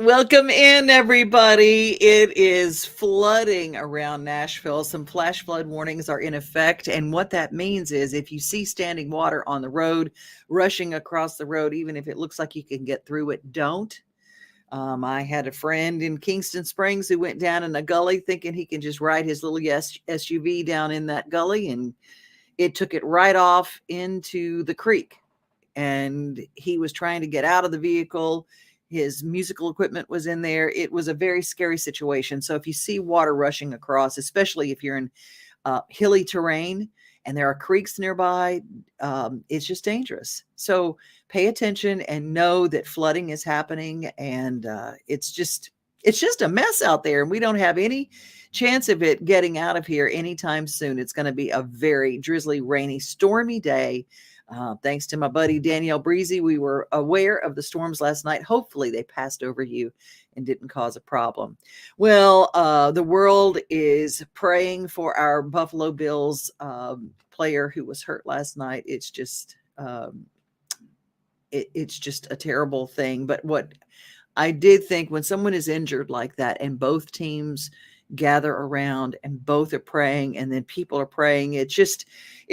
Welcome in, everybody. It is flooding around Nashville. Some flash flood warnings are in effect. And what that means is if you see standing water on the road, rushing across the road, even if it looks like you can get through it, don't. I had a friend in Kingston Springs who went down in a gully thinking he can just ride his little SUV down in that gully, and it took it right off into the creek. And he was trying to get out of the vehicle. His musical equipment was in there. It was a very scary situation. So if you see water rushing across, especially if you're in hilly terrain and there are creeks nearby, it's just dangerous. So pay attention and know that flooding is happening, and it's just a mess out there, and we don't have any chance of it getting out of here anytime soon. It's going to be a very drizzly, rainy, stormy day. Thanks to my buddy Danielle Breezy, we were aware of the storms last night. Hopefully they passed over you and didn't cause a problem. Well, the world is praying for our Buffalo Bills player who was hurt last night. It's just it's just a terrible thing. But what I did think, when someone is injured like that and both teams gather around and both are praying and then people are praying, it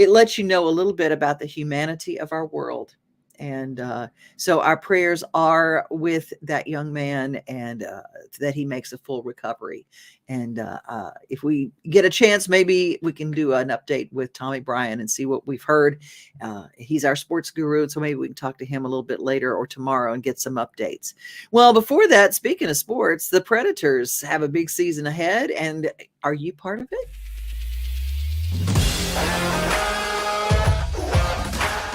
lets you know a little bit about the humanity of our world. And so our prayers are with that young man, and that he makes a full recovery. And if we get a chance, maybe we can do an update with Tommy Bryan and see what we've heard. He's our sports guru, and so maybe we can talk to him a little bit later or tomorrow and get some updates. Well, before that, speaking of sports, the Predators have a big season ahead. And are you part of it?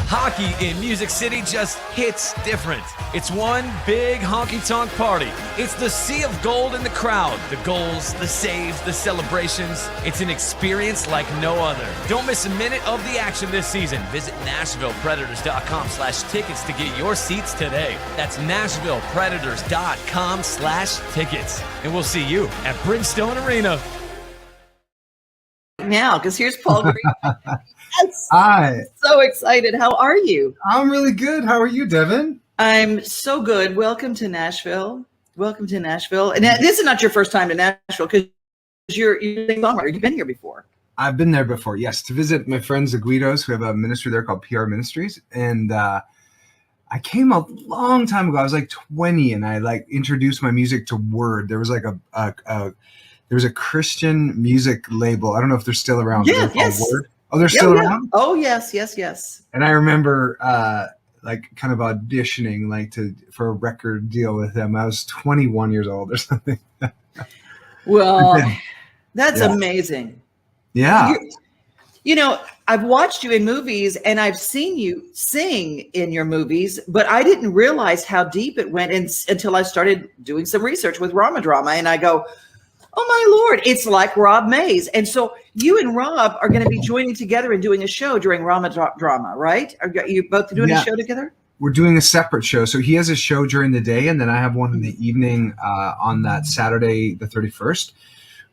Hockey in Music City just hits different. It's one big honky-tonk party. It's the sea of gold in the crowd. The goals, the saves, the celebrations. It's an experience like no other. Don't miss a minute of the action this season. Visit NashvillePredators.com/tickets to get your seats today. That's NashvillePredators.com/tickets. And we'll see you at Bridgestone Arena. Now, because here's Paul Greene. Yes. Hi. So excited. How are you? I'm really good. How are you, Devin? I'm so good. Welcome to Nashville. Welcome to Nashville. And this is not your first time to Nashville, because you're a songwriter. You've been here before. I've been there before, yes, to visit my friends, the Guidos, who have a ministry there called PR Ministries. And I came a long time ago. I was like 20, and I introduced my music to Word. There was like there was a Christian music label. I don't know if they're still around. Yeah, yes. Word. Oh, they're still around? Oh, yes. And I remember kind of auditioning for a record deal with them. I was 21 years old or something. Well, that's amazing. Yeah. I've watched you in movies and I've seen you sing in your movies, but I didn't realize how deep it went until I started doing some research with Rama Drama. And I go, oh my Lord, it's like Rob Mays. And so you and Rob are going to be joining together and doing a show during Rama Drama, right? Are you both doing a show together? We're doing a separate show. So he has a show during the day, and then I have one in the evening on that Saturday, the 31st.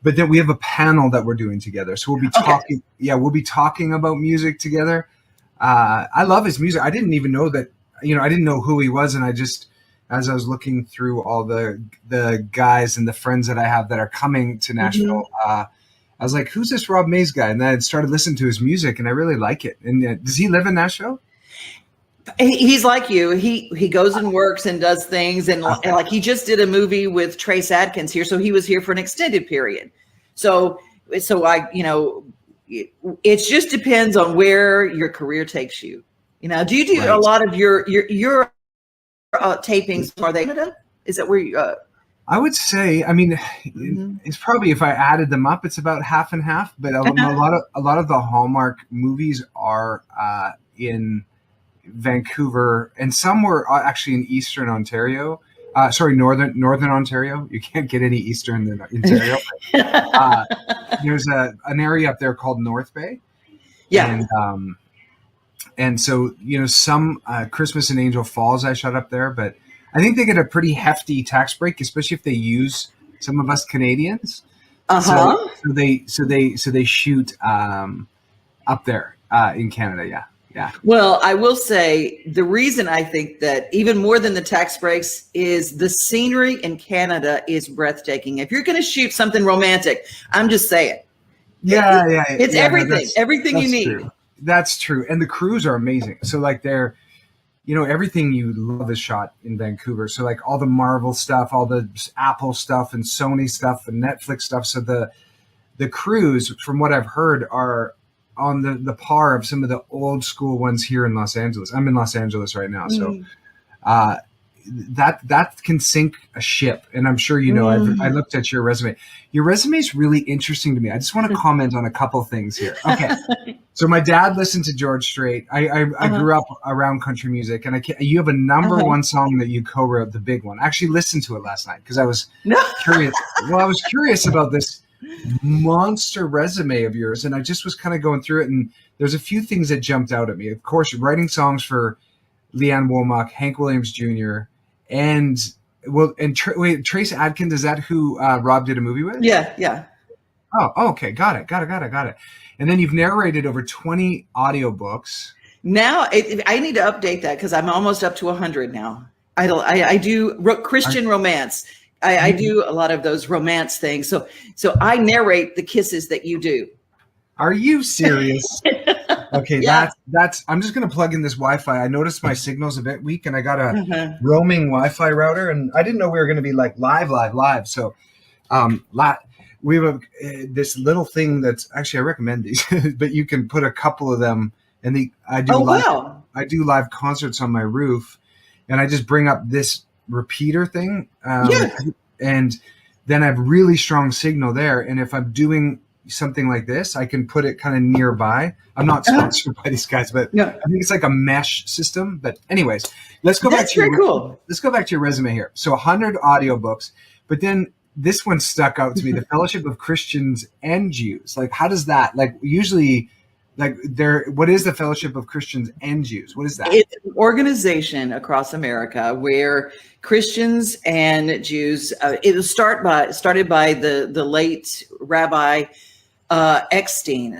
But then we have a panel that we're doing together. So we'll be talking. Okay. Yeah, we'll be talking about music together. I love his music. I didn't even know that, I didn't know who he was. And as I was looking through all the guys and the friends that I have that are coming to Nashville, I was like, who's this Rob Mays guy? And then I started listening to his music, and I really like it. And does he live in Nashville? He's like you. He goes and works and does things. And like he just did a movie with Trace Adkins here. So he was here for an extended period. So it just depends on where your career takes you. Do you do a lot of your tapings? Are they Canada? Is that where you? I would say, it's probably, if I added them up, it's about half and half. But a lot of the Hallmark movies are in Vancouver, and some were actually in Eastern Ontario. Northern Ontario. You can't get any Eastern than Ontario. There's an area up there called North Bay. Yeah. And so, some Christmas in Angel Falls I shot up there, but I think they get a pretty hefty tax break, especially if they use some of us Canadians. So they shoot up there in Canada. Yeah. Yeah. Well, I will say the reason I think that even more than the tax breaks is the scenery in Canada is breathtaking. If you're going to shoot something romantic, I'm just saying. It's Yeah. No, everything you that's need. true. That's true. And the crews are amazing. So like everything you love is shot in Vancouver. So like all the Marvel stuff, all the Apple stuff and Sony stuff and Netflix stuff. So the crews, from what I've heard, are on the par of some of the old school ones here in Los Angeles. I'm in Los Angeles right now. So that can sink a ship. And I'm sure I looked at your resume. Your resume is really interesting to me. I just want to comment on a couple things here. Okay. So my dad listened to George Strait. I grew up around country music, and you have a number one song that you co-wrote, the big one. I actually listened to it last night because I was curious. Well, I was curious about this monster resume of yours, and I just was kind of going through it, and there's a few things that jumped out at me. Of course, writing songs for Leanne Womack, Hank Williams Jr., and Trace Adkins, is that who Rob did a movie with? Yeah. Oh, okay. Got it. And then you've narrated over 20 audiobooks. Now I need to update that because I'm almost up to 100 now. I do Christian romance. I do a lot of those romance things. So I narrate the kisses that you do. Are you serious? Okay, Yeah. that's. I'm just gonna plug in this Wi-Fi. I noticed my signal's a bit weak, and I got a roaming Wi-Fi router, and I didn't know we were gonna be like live. So, we have this little thing that's actually, I recommend these, but you can put a couple of them, and I do live concerts on my roof, and I just bring up this repeater thing, and then I have really strong signal there, and if I'm doing something like this, I can put it kind of nearby. I'm not sponsored by these guys, but I think it's like a mesh system. But anyways, let's go back to your resume here. So 100 audiobooks, but then this one stuck out to me, the Fellowship of Christians and Jews. Like, how does that, like, usually, like, what is the Fellowship of Christians and Jews? What is that? It's an organization across America where Christians and Jews, it was started by the late Rabbi Eckstein,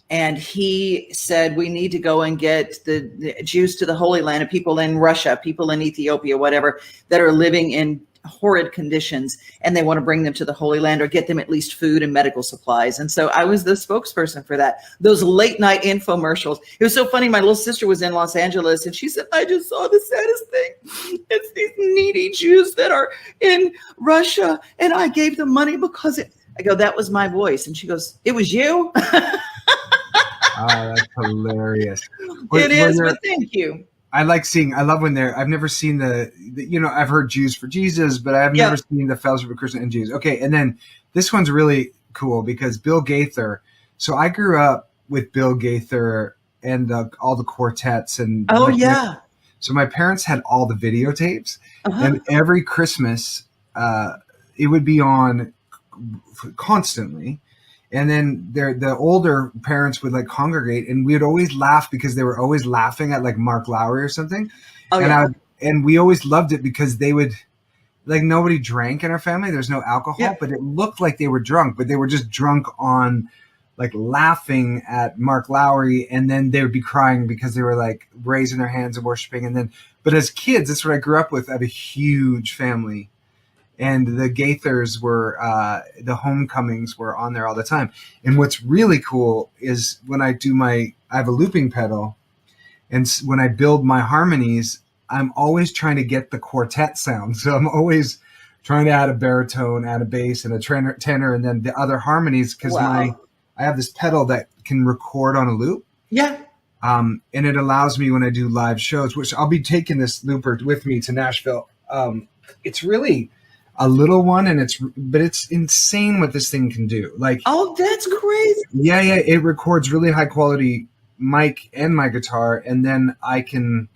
and he said we need to go and get the Jews to the Holy Land, and people in Russia, people in Ethiopia, whatever, that are living in horrid conditions, and they want to bring them to the Holy Land or get them at least food and medical supplies. And so I was the spokesperson for that. Those late night infomercials. It was so funny. My little sister was in Los Angeles, and she said, I just saw the saddest thing. It's these needy Jews that are in Russia, and I gave them money because I go, that was my voice. And she goes, it was you? Oh, that's hilarious. It is, but thank you. I love when I've never seen I've heard Jews for Jesus, but I've never seen the Fellowship of Christians and Jews. Okay. And then this one's really cool because Bill Gaither. So I grew up with Bill Gaither and all the quartets and. Oh, yeah. So my parents had all the videotapes, and every Christmas it would be on constantly. And then the older parents would like congregate, and we would always laugh because they were always laughing at like Mark Lowry or something. Oh, yeah. And we always loved it because they would, like, nobody drank in our family. There's no alcohol, but it looked like they were drunk, but they were just drunk on like laughing at Mark Lowry. And then they would be crying because they were like raising their hands and worshiping. But as kids, that's what I grew up with. I have a huge family. And the Gaithers were, the homecomings were on there all the time. And what's really cool is when I have a looping pedal, and when I build my harmonies, I'm always trying to get the quartet sound. So I'm always trying to add a baritone, add a bass, and a tenor, and then the other harmonies, because I have this pedal that can record on a loop. Yeah. And it allows me when I do live shows, which I'll be taking this looper with me to Nashville. It's really a little one, but it's insane what this thing can do. Like, oh, that's crazy. Yeah. It records really high quality mic and my guitar, and then I can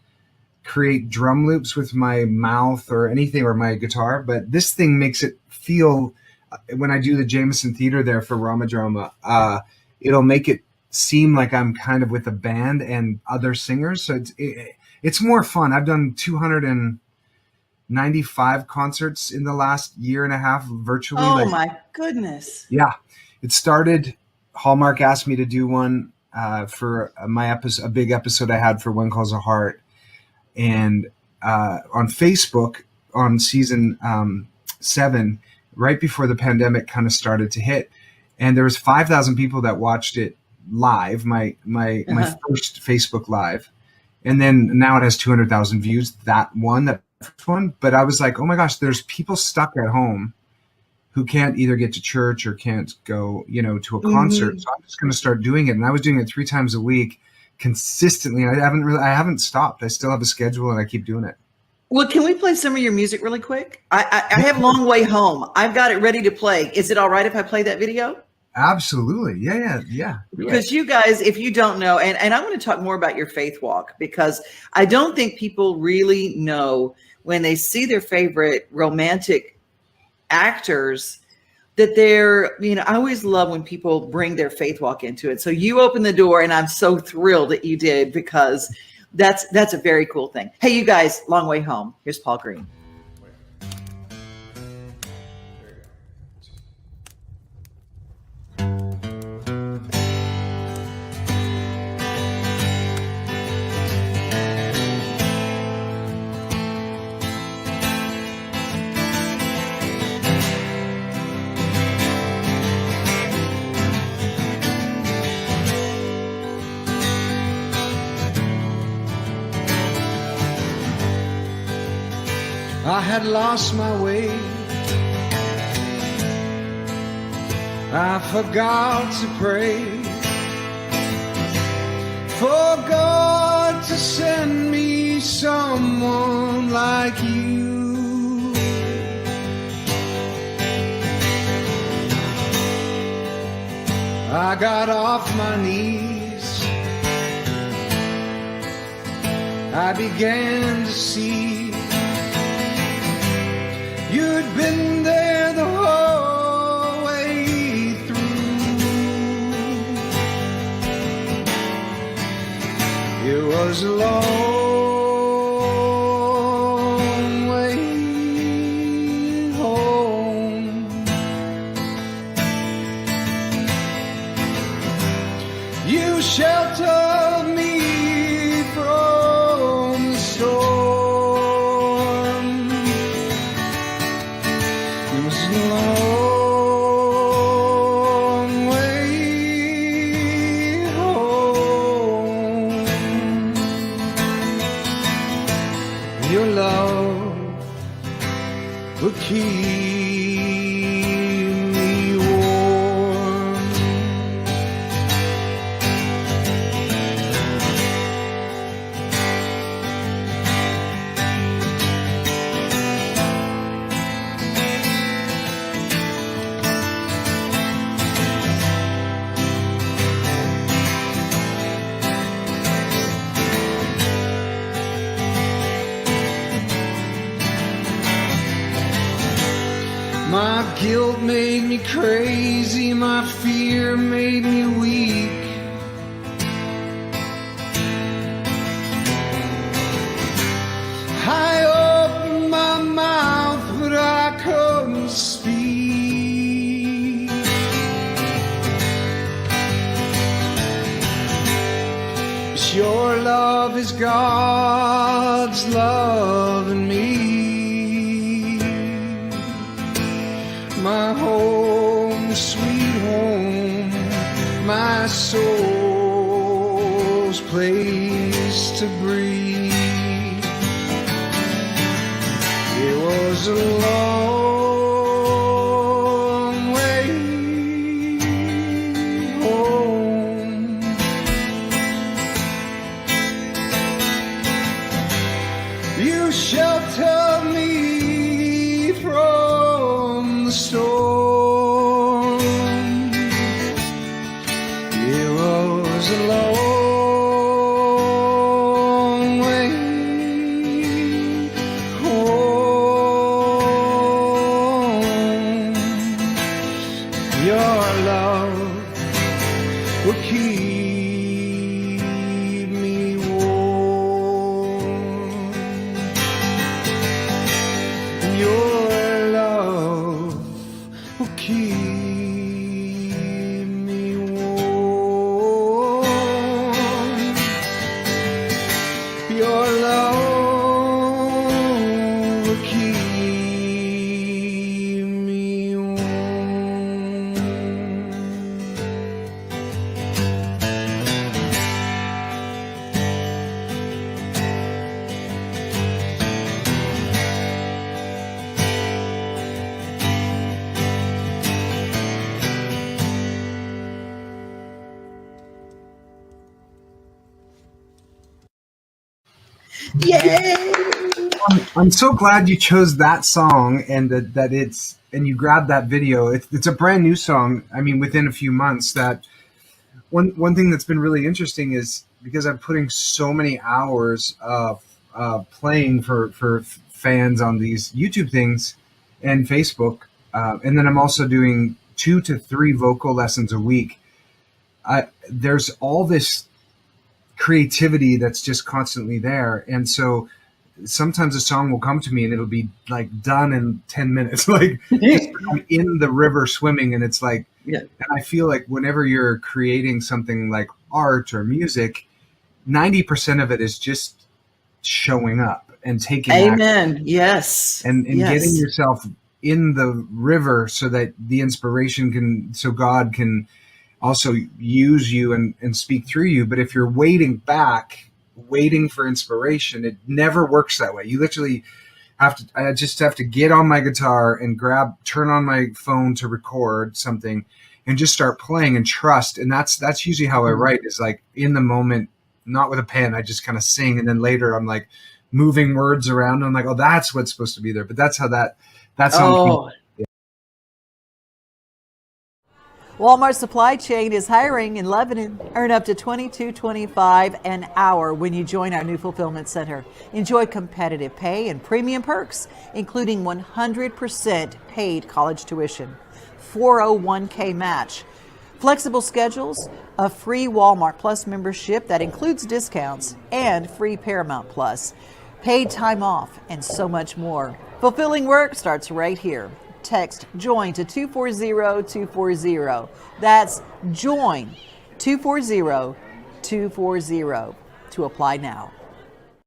create drum loops with my mouth or anything, or my guitar. But this thing makes it feel, when I do the Jameson Theater there for Rama Drama, it'll make it seem like I'm kind of with a band and other singers. So it's more fun. I've done 295 concerts in the last year and a half virtually. Oh, my goodness. Yeah. It started, Hallmark asked me to do one for my episode, a big episode I had for When Calls a Heart, and on Facebook on season 7, right before the pandemic kind of started to hit, and there was 5,000 people that watched it live. My first Facebook Live, and then now it has 200,000 views. That first one, but I was like, oh my gosh, there's people stuck at home who can't either get to church or can't go, to a concert. So I'm just going to start doing it. And I was doing it 3 times a week consistently. I haven't stopped. I still have a schedule and I keep doing it. Well, can we play some of your music really quick? I have Long Way Home. I've got it ready to play. Is it all right if I play that video? Absolutely. Yeah. Because you guys, if you don't know, and I want to talk more about your faith walk, because I don't think people really know when they see their favorite romantic actors that they're, I always love when people bring their faith walk into it. So you opened the door, and I'm so thrilled that you did, because that's a very cool thing. Hey, you guys, Long Way Home. Here's Paul Greene. I had lost my way. I forgot to pray for God to send me someone like you. I got off my knees. I began to see you'd been there the whole way through. It was a long way home. You sheltered me from the storm. Long way home. Your love will keep me warm. My guilt made me crazy, my fear made me weak. I opened my mouth, but I couldn't speak. But your love is God's love in me. My home, sweet home, my soul's place to breathe. It was a long way home. You sheltered me from the storm. It was a long way home. Your love will keep me warm. Your love will keep me warm. Yay! I'm so glad you chose that song and that you grabbed that video. It's a brand new song. I mean, within a few months. That one thing that's been really interesting is because I'm putting so many hours of playing for fans on these YouTube things and Facebook, and then I'm also doing 2 to 3 vocal lessons a week. There's all this creativity that's just constantly there, and so sometimes a song will come to me and it'll be like done in 10 minutes. Like just, I'm in the river swimming, and it's like, Yeah. and I feel like whenever you're creating something like art or music, 90% of it is just showing up and taking action Amen. Yes. and Yes. getting yourself in the river so that the inspiration so God can also use you and speak through you. But if you're waiting for inspiration, it never works that way. You literally I just have to get on my guitar and turn on my phone to record something and just start playing and trust. And that's usually how I write, is like in the moment, not with a pen. I just kind of sing. And then later I'm like moving words around. And I'm like, oh, that's what's supposed to be there. But that's how that song. Walmart Supply Chain is hiring in Lebanon. Earn up to $22.25 an hour when you join our new fulfillment center. Enjoy competitive pay and premium perks, including 100% paid college tuition, 401k match, flexible schedules, a free Walmart Plus membership that includes discounts, and free Paramount Plus, paid time off, and so much more. Fulfilling work starts right here. Text JOIN to 240-240. That's JOIN 240-240 to apply now.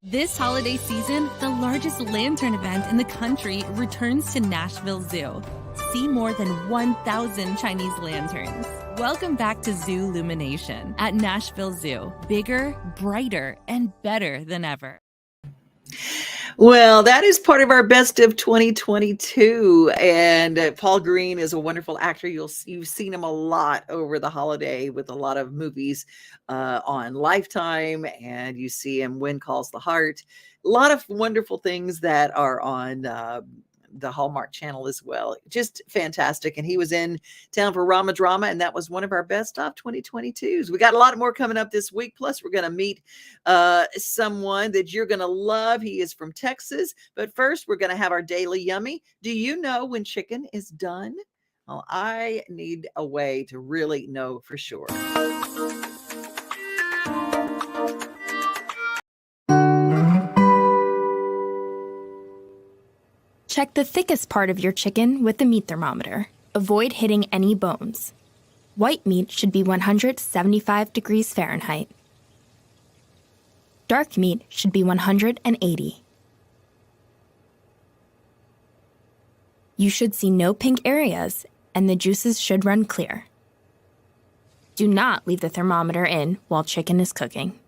This holiday season, the largest lantern event in the country returns to Nashville Zoo. See more than 1,000 Chinese lanterns. Welcome back to Zoo Illumination at Nashville Zoo. Bigger, brighter, and better than ever. Well, that is part of our best of 2022. And Paul Greene is a wonderful actor. You've seen him a lot over the holiday with a lot of movies on Lifetime, and you see him When Calls the Heart. A lot of wonderful things that are on the Hallmark Channel as well. Just fantastic. And he was in town for Rama Drama, and that was one of our best of 2022s. We got a lot more coming up this week. Plus, we're going to meet someone that you're going to love. He is from Texas. But first, we're going to have our Daily Yummy. Do you know when chicken is done? Well, I need a way to really know for sure. Check the thickest part of your chicken with the meat thermometer. Avoid hitting any bones. White meat should be 175 degrees Fahrenheit. Dark meat should be 180. You should see no pink areas, and the juices should run clear. Do not leave the thermometer in while chicken is cooking.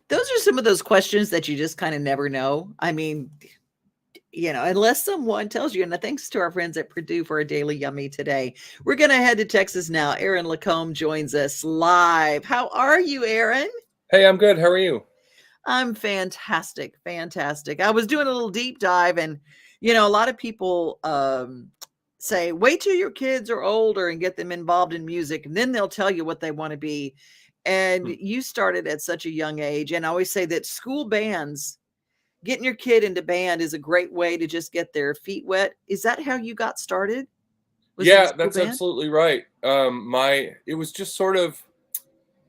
Those are some of those questions that you just kind of never know. I mean, unless someone tells you. And thanks to our friends at Purdue for a Daily Yummy today. We're going to head to Texas now. Aaron Lacombe joins us live. How are you, Aaron? Hey, I'm good. How are you? I'm fantastic. Fantastic. I was doing a little deep dive, and, a lot of people say, wait till your kids are older and get them involved in music, and then they'll tell you what they want to be. And you started at such a young age. And I always say that school bands, getting your kid into band is a great way to just get their feet wet. Is that how you got started? Yeah, that's absolutely right. It was just sort of,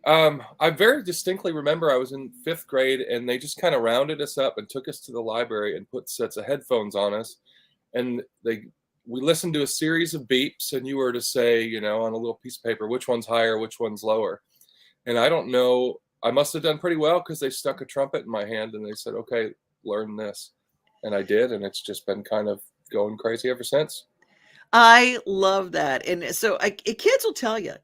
I very distinctly remember I was in 5th grade and they just kind of rounded us up and took us to the library and put sets of headphones on us. And we listened to a series of beeps, and you were to say, on a little piece of paper, which one's higher, which one's lower. And I don't know, I must have done pretty well because they stuck a trumpet in my hand and they said, okay, learn this. And I did. And it's just been kind of going crazy ever since. I love that. And so kids will tell you.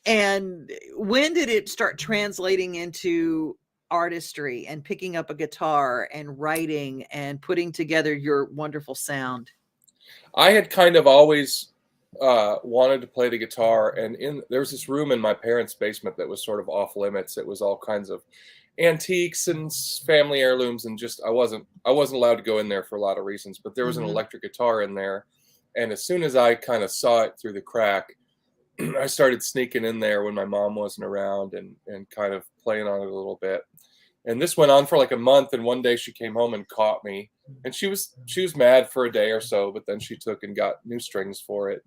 And when did it start translating into artistry and picking up a guitar and writing and putting together your wonderful sound? I had kind of always wanted to play the guitar, and there was this room in my parents' basement that was sort of off limits. It was all kinds of antiques and family heirlooms, and just I wasn't allowed to go in there for a lot of reasons. But there was an electric guitar in there, and as soon as I kind of saw it through the crack, I started sneaking in there when my mom wasn't around and kind of playing on it a little bit. And this went on for like a month, and one day she came home and caught me, and she was mad for a day or so, but then she took and got new strings for it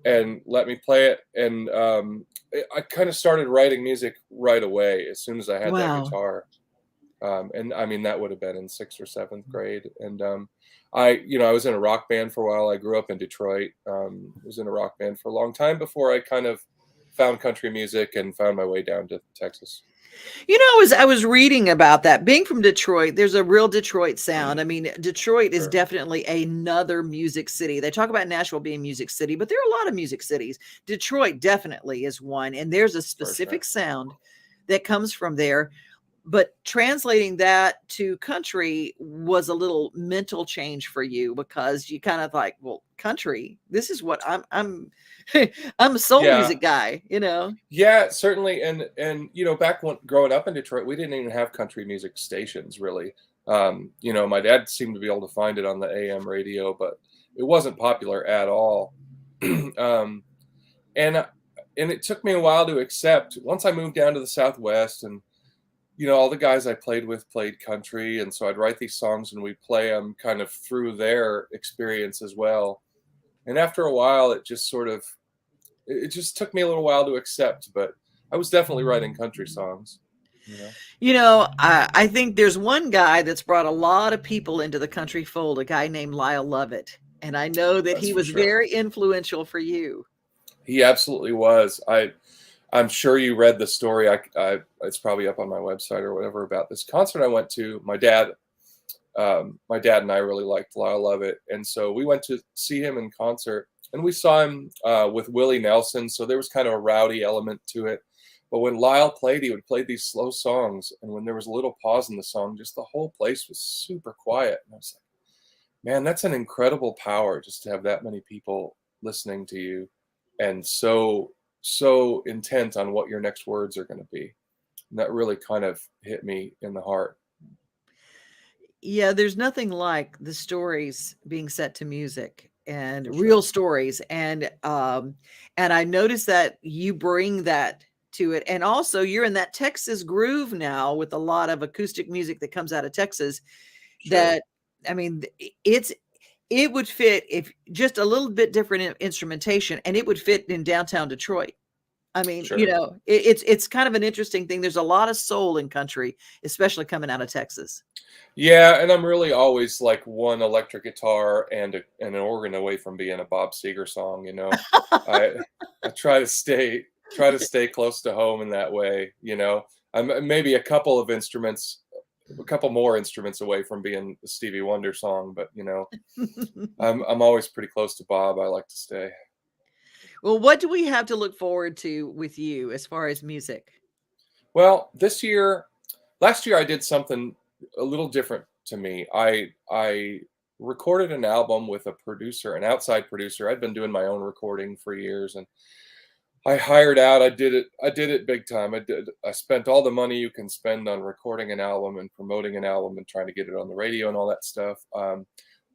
and let me play it. And I kind of started writing music right away as soon as I had that guitar. And I mean, that would have been in 6th or 7th grade. And I was in a rock band for a while. I grew up in Detroit. Was in a rock band for a long time before I kind of found country music and found my way down to Texas. You know, I was reading about that. Being from Detroit, there's a real Detroit sound. I mean, Detroit is definitely another music city. They talk about Nashville being music city, but there are a lot of music cities. Detroit definitely is one, and there's a specific sound that comes from there. But translating that to country was a little mental change for you, because you kind of like, well, country, this is what I'm I'm a soul music guy, you know? Yeah, certainly. And back when growing up in Detroit, we didn't even have country music stations really. My dad seemed to be able to find it on the AM radio, but it wasn't popular at all. And it took me a while to accept. Once I moved down to the Southwest, and all the guys I played with played country, and so I'd write these songs and we'd play them kind of through their experience as well. And after a while, it just took me a little while to accept, but I was definitely writing country songs. I think there's one guy that's brought a lot of people into the country fold, a guy named Lyle Lovett. And I know that he was very influential for you. He absolutely was. I'm sure you read the story. It's probably up on my website or whatever about this concert I went to. My dad and I really liked Lyle Lovett, and so we went to see him in concert. And we saw him with Willie Nelson, so there was kind of a rowdy element to it. But when Lyle played, he would play these slow songs, and when there was a little pause in the song, just the whole place was super quiet. And I was like, man, that's an incredible power, just to have that many people listening to you, and so intent on what your next words are going to be. And that really kind of hit me in the heart. Yeah, there's nothing like the stories being set to music, and real stories. And I noticed that you bring that to it. And also you're in that Texas groove now with a lot of acoustic music that comes out of Texas. That, I mean, it would fit if just a little bit different instrumentation, and it would fit in downtown Detroit. I mean, it's kind of an interesting thing. There's a lot of soul in country, especially coming out of Texas. Yeah, and I'm really always like one electric guitar and an organ away from being a Bob Seger song. I try to stay close to home in that way. I'm maybe a couple more instruments away from being a Stevie Wonder song, but I'm always pretty close to Bob. I like to stay. Well, what do we have to look forward to with you as far as music? Well, last year I did something a little different to me. I recorded an album with an outside producer. I'd been doing my own recording for years, and I hired out. I did it big time. I spent all the money you can spend on recording an album and promoting an album and trying to get it on the radio and all that stuff.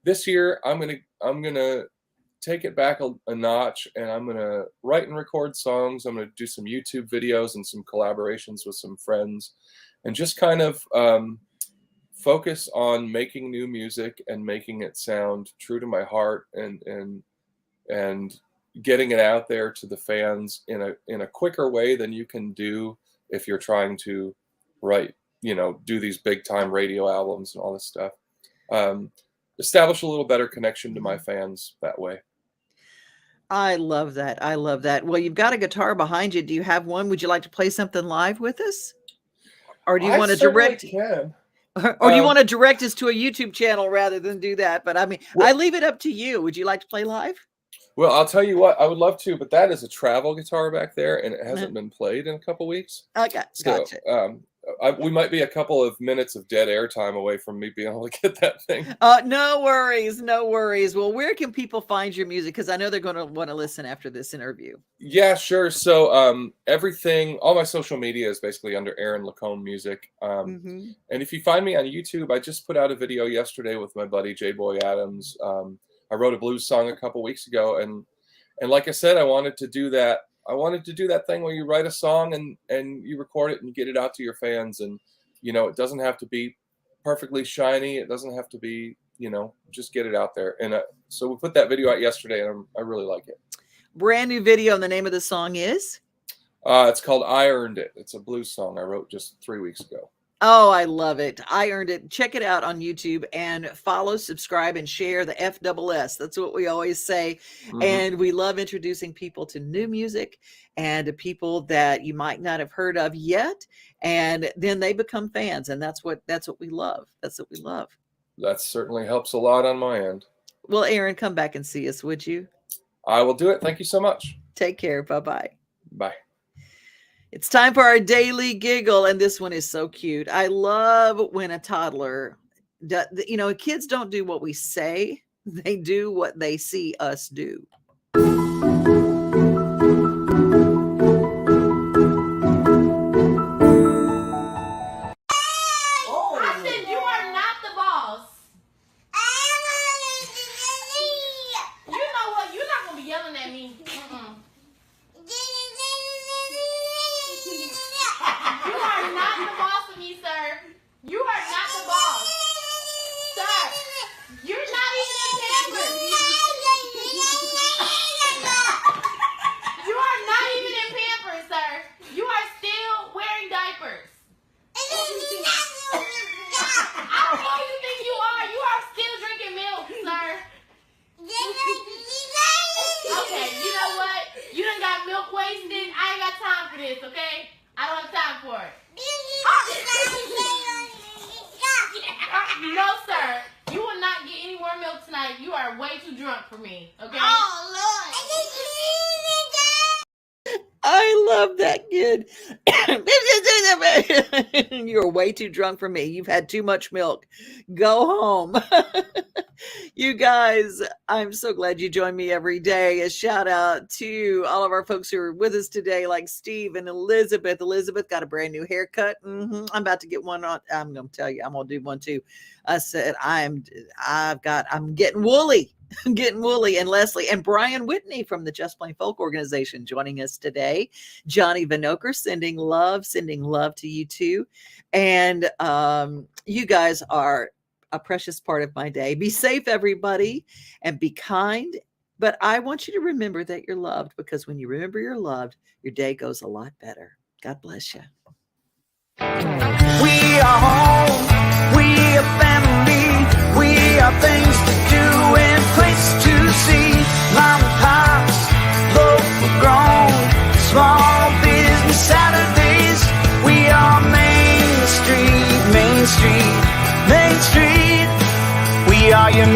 This year I'm gonna take it back a notch, and I'm gonna write and record songs. I'm gonna do some YouTube videos and some collaborations with some friends, and just kind of focus on making new music and making it sound true to my heart, and getting it out there to the fans in a quicker way than you can do if you're trying to write, do these big time radio albums and all this stuff. Establish a little better connection to my fans that way. I love that. I love that. Well, you've got a guitar behind you. Do you have one? Would you like to play something live with us? Or do you want to direct? Or do you want to direct us to a YouTube channel rather than do that? But I mean, I leave it up to you. Would you like to play live? Well, I'll tell you what, I would love to, but that is a travel guitar back there, and it hasn't been played in a couple weeks. Okay, gotcha. we might be a couple of minutes of dead air time away from me being able to get that thing. No worries. Well, where can people find your music? Because I know they're going to want to listen after this interview. Yeah, sure. So everything, all my social media is basically under Aaron Lacombe Music. And if you find me on YouTube, I just put out a video yesterday with my buddy J Boy Adams. I wrote a blues song a couple weeks ago, and like I said, I wanted to do that. I wanted to do that thing where you write a song and you record it and get it out to your fans. And, it doesn't have to be perfectly shiny. It doesn't have to be, just get it out there. And so we put that video out yesterday, and I really like it. Brand new video, and the name of the song is? It's called I Earned It. It's a blues song I wrote just 3 weeks ago. Oh, I love it. I Earned It. Check it out on YouTube and follow, subscribe, and share the FSS. That's what we always say. And we love introducing people to new music and to people that you might not have heard of yet. And then they become fans. And that's what we love. That's what we love. That certainly helps a lot on my end. Well, Aaron, come back and see us, would you? I will do it. Thank you so much. Take care. Bye-bye. Bye. It's time for our daily giggle, and this one is so cute. I love when a toddler, kids don't do what we say, they do what they see us do. I said you are not the boss. You know what? You're not going to be yelling at me. You are not the boss of me, sir. You are not the boss. Sir, you're not even in Pampers. You are not even in Pampers, sir. You are still wearing diapers. I don't know who you think you are. You are still drinking milk, sir. Okay, you know what? You done got milk wasted. I ain't got time for this, okay? I don't have time for it. No, sir. You will not get any more milk tonight. You are way too drunk for me, okay? Oh, Lord. I love that kid. You're way too drunk for me. You've had too much milk. Go home. You guys, I'm so glad you join me every day. A shout out to all of our folks who are with us today, like Steve and Elizabeth. Elizabeth got a brand new haircut. I'm about to get one on. I'm going to tell you, I'm going to do one too. I said, I'm getting woolly. Getting woolly. And Leslie and Brian Whitney from the Just Plain Folk organization joining us today. Johnny Vinoker sending love to you too. And you guys are a precious part of my day. Be safe, everybody, and be kind. But I want you to remember that you're loved, because when you remember you're loved, your day goes a lot better. God bless you. We are home. We are family. We are things to do and place to see. Mom and pops, local grown, small business Saturdays. We are Main Street, Main Street, Main Street. We are your